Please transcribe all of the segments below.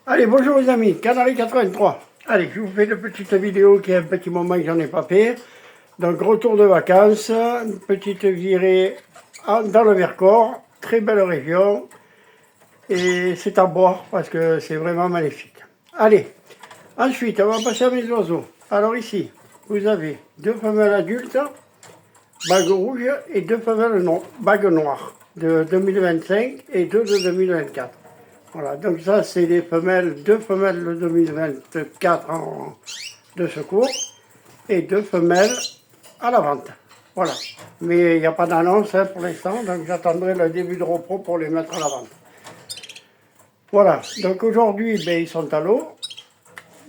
Allez, bonjour les amis, Canari 83. Allez, je vous fais une petite vidéo qui est un petit moment que j'en ai pas fait. Donc, retour de vacances, une petite virée dans le Vercors, très belle région. Et c'est à boire parce que c'est vraiment magnifique. Allez, ensuite, on va passer à mes oiseaux. Alors ici, vous avez deux femelles adultes, bague rouge, et deux femelles bague noire de 2025 et deux de 2024. Voilà, donc ça c'est des femelles, deux femelles de 2024 de secours et deux femelles à la vente. Voilà, mais il n'y a pas d'annonce pour l'instant, donc j'attendrai le début de repos pour les mettre à la vente. Voilà, donc aujourd'hui ils sont à l'eau.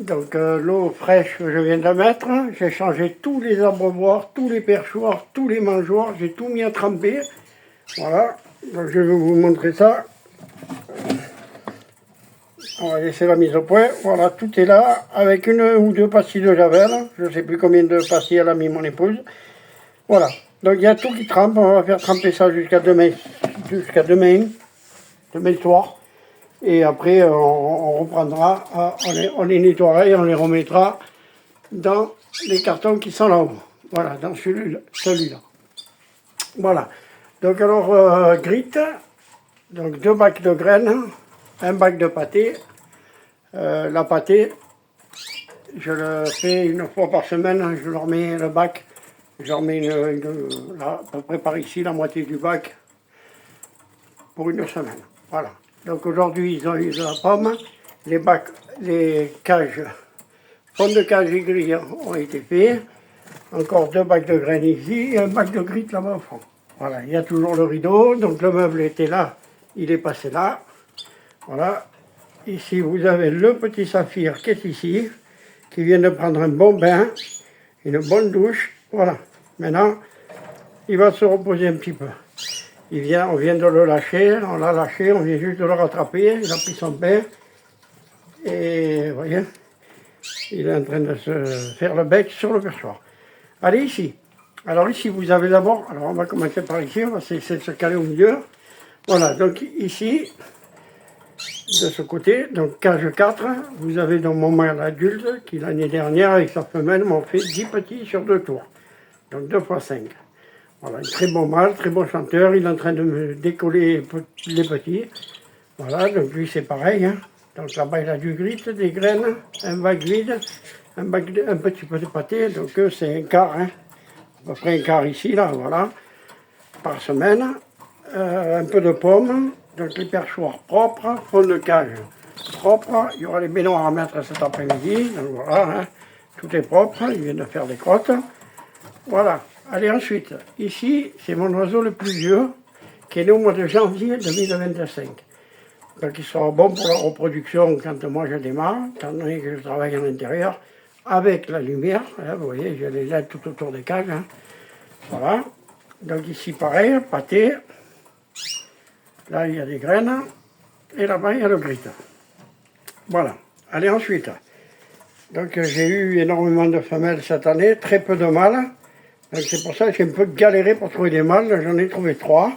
Donc l'eau fraîche que je viens de mettre, j'ai changé tous les abreuvoirs, tous les perchoirs, tous les mangeoires, j'ai tout mis à tremper. Voilà, donc je vais vous montrer ça. On va laisser la mise au point. Voilà, tout est là, avec une ou deux pastilles de javel. Je ne sais plus combien de pastilles elle a mis mon épouse. Voilà, donc il y a tout qui trempe. On va faire tremper ça jusqu'à demain soir. Et après, on reprendra, on les nettoiera et on les remettra dans les cartons qui sont là-haut. Voilà, dans celui-là. Voilà, donc alors, grit, donc 2 bacs de graines, un bac de pâté. La pâté, je le fais une fois par semaine, je leur mets le bac, je leur mets à peu près par ici la moitié du bac pour une semaine. Voilà. Donc aujourd'hui ils ont eu de la pomme, les cages, fond de cage et grille ont été faits, encore 2 bacs de graines ici et un bac de grit là-bas au fond. Voilà, il y a toujours le rideau, donc le meuble était là, il est passé là. Voilà. Ici, vous avez le petit saphir qui est ici, qui vient de prendre un bon bain, une bonne douche. Voilà. Maintenant, il va se reposer un petit peu. On vient de le lâcher, on l'a lâché, on vient juste de le rattraper. Il a pris son bain. Et vous voyez, il est en train de se faire le bec sur le perchoir. Allez, ici. Alors ici, vous avez d'abord, alors on va commencer par ici, on va essayer de se caler au milieu. Voilà, donc ici, de ce côté, donc cage 4, vous avez donc mon mâle adulte qui l'année dernière avec sa femelle m'ont fait 10 petits sur 2 tours, donc 2 x 5. Voilà, un très bon mâle, très bon chanteur, il est en train de me décoller les petits. Voilà, donc lui c'est pareil, hein. Donc là-bas il a du grit, des graines, un bac vide, un petit peu de pâté, donc c'est un quart, hein. À peu près un quart ici, là, voilà, par semaine, un peu de pommes. Donc les perchoirs propres, fond de cage propre, il y aura les baignoires à mettre cet après-midi, donc voilà, hein, tout est propre, il vient de faire des crottes. Voilà, allez ensuite, ici c'est mon oiseau le plus vieux, qui est né au mois de janvier 2025. Donc il sera bon pour la reproduction quand moi je démarre, étant donné que je travaille en intérieur, avec la lumière, hein, vous voyez, j'ai les LED tout autour des cages, hein. Voilà, donc ici pareil, pâté. Là, il y a des graines, et là-bas, il y a le grit. Voilà. Allez, ensuite. Donc, j'ai eu énormément de femelles cette année, très peu de mâles. Donc, c'est pour ça que j'ai un peu galéré pour trouver des mâles. J'en ai trouvé 3.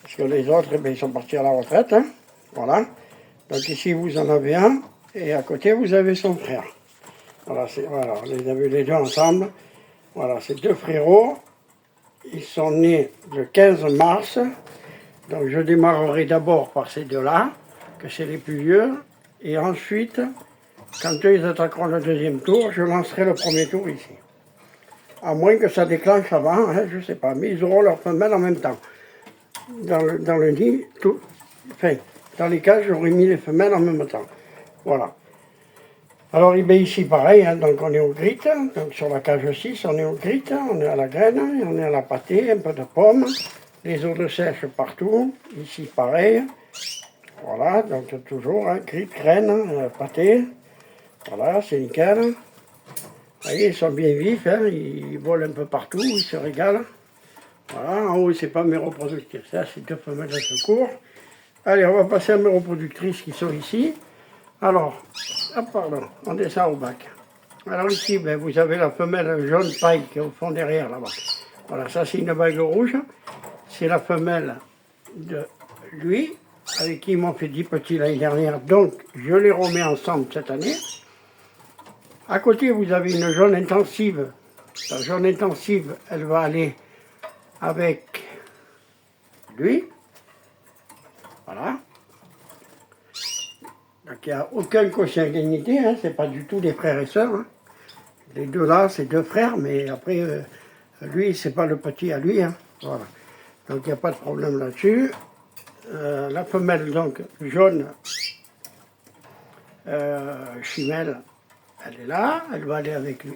Parce que les autres, ils sont partis à la retraite, hein. Voilà. Donc, ici, vous en avez un. Et à côté, vous avez son frère. Voilà, voilà, on les a vus les deux ensemble. Voilà, c'est 2 frérots. Ils sont nés le 15 mars. Donc je démarrerai d'abord par ces deux-là, que c'est les plus vieux, et ensuite, quand eux ils attaqueront le deuxième tour, je lancerai le premier tour ici. À moins que ça déclenche avant, hein, je ne sais pas, mais ils auront leur femelle en même temps. Dans le nid, enfin, dans les cages, j'aurais mis les femelles en même temps. Voilà. Alors ici pareil, hein, donc on est au grit, donc sur la cage 6, on est au grit, on est à la graine, on est à la pâté, un peu de pomme. Les eaux de sèche partout, ici pareil, voilà, donc toujours, hein, gris, graines, pâté, voilà, c'est nickel. Vous voyez, ils sont bien vifs, hein, ils volent un peu partout, ils se régalent. Voilà, en haut, c'est pas mes reproductrices, ça c'est 2 femelles de secours. Allez, on va passer à mes reproductrices qui sont ici. Alors, hop, pardon, on descend au bac. Alors ici, ben, vous avez la femelle jaune paille qui est au fond derrière là-bas. Voilà, ça c'est une bague rouge. C'est la femelle de lui, avec qui ils m'ont fait 10 petits l'année dernière, donc je les remets ensemble cette année. À côté, vous avez une jaune intensive. La jaune intensive, elle va aller avec lui. Voilà. Donc il n'y a aucun consanguinité, hein, c'est pas du tout des frères et sœurs. Hein. Les deux là, c'est deux frères, mais après, lui, c'est pas le petit à lui. Hein. Voilà. Donc il n'y a pas de problème là-dessus. La femelle, donc jaune, chimelle, elle est là. Elle va aller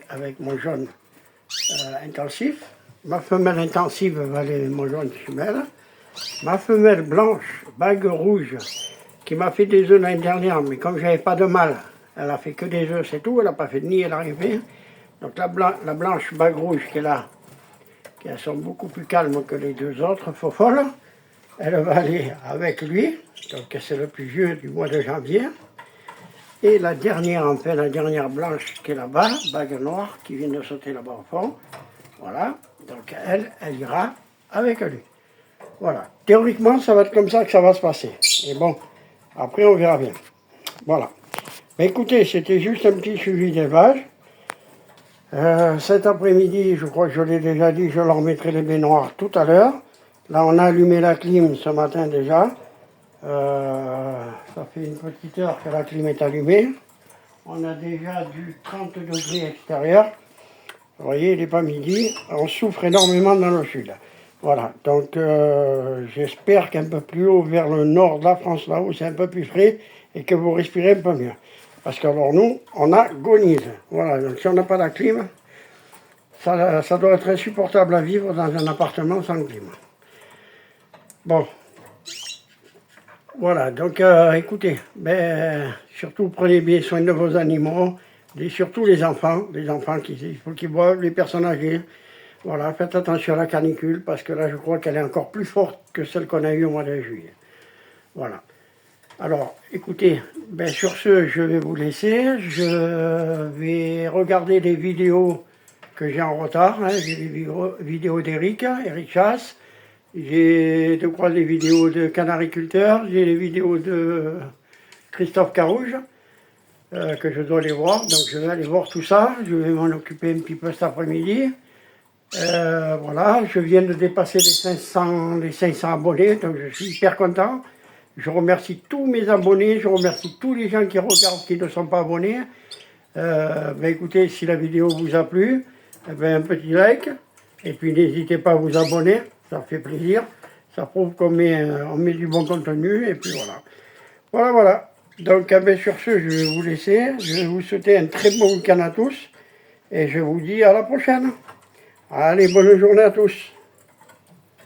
avec mon jaune intensif. Ma femelle intensive va aller avec mon jaune chimelle. Ma femelle blanche, bague rouge, qui m'a fait des œufs l'année dernière, mais comme j'avais pas de mâle, elle a fait que des œufs, c'est tout, elle n'a pas fait de nid, elle n'a rien fait. Donc la blanche bague rouge qui est là, qui elles sont beaucoup plus calmes que les deux autres faux folles, elle va aller avec lui, donc c'est le plus vieux du mois de janvier. Et la dernière, enfin la dernière blanche qui est là-bas, bague noire, qui vient de sauter là-bas au fond, voilà, donc elle ira avec lui. Voilà, théoriquement ça va être comme ça que ça va se passer. Et bon, après on verra bien. Voilà. Mais écoutez, c'était juste un petit suivi d'élevage. Cet après-midi, je crois que je l'ai déjà dit, je leur mettrai les baies noires tout à l'heure. Là, on a allumé la clim ce matin déjà. Ça fait une petite heure que la clim est allumée. On a déjà du 30 degrés extérieur. Vous voyez, il n'est pas midi. On souffre énormément dans le sud. Voilà, donc j'espère qu'un peu plus haut, vers le nord de la France, là où c'est un peu plus frais, et que vous respirez un peu mieux. Parce que alors nous, on agonise. Voilà, donc si on n'a pas la clim, ça doit être insupportable à vivre dans un appartement sans clim. Bon, voilà, donc écoutez, surtout prenez bien soin de vos animaux, et surtout les enfants il faut qu'ils boivent, les personnes âgées. Voilà, faites attention à la canicule, parce que là, je crois qu'elle est encore plus forte que celle qu'on a eue au mois de juillet. Voilà. Alors, écoutez, sur ce, je vais vous laisser. Je vais regarder les vidéos que j'ai en retard. Hein. J'ai les vidéos d'Eric Chasse. J'ai les vidéos de Canariculteur. J'ai les vidéos de Christophe Carouge, que je dois aller voir. Donc, je vais aller voir tout ça. Je vais m'en occuper un petit peu cet après-midi. Voilà, je viens de dépasser les 500 abonnés, donc je suis hyper content. Je remercie tous mes abonnés, je remercie tous les gens qui regardent, qui ne sont pas abonnés. Écoutez, si la vidéo vous a plu, un petit like, et puis n'hésitez pas à vous abonner, ça fait plaisir. Ça prouve qu'on met du bon contenu, et puis voilà. Voilà. Donc sur ce, je vais vous laisser, je vais vous souhaiter un très bon week-end à tous, et je vous dis à la prochaine. Allez, bonne journée à tous.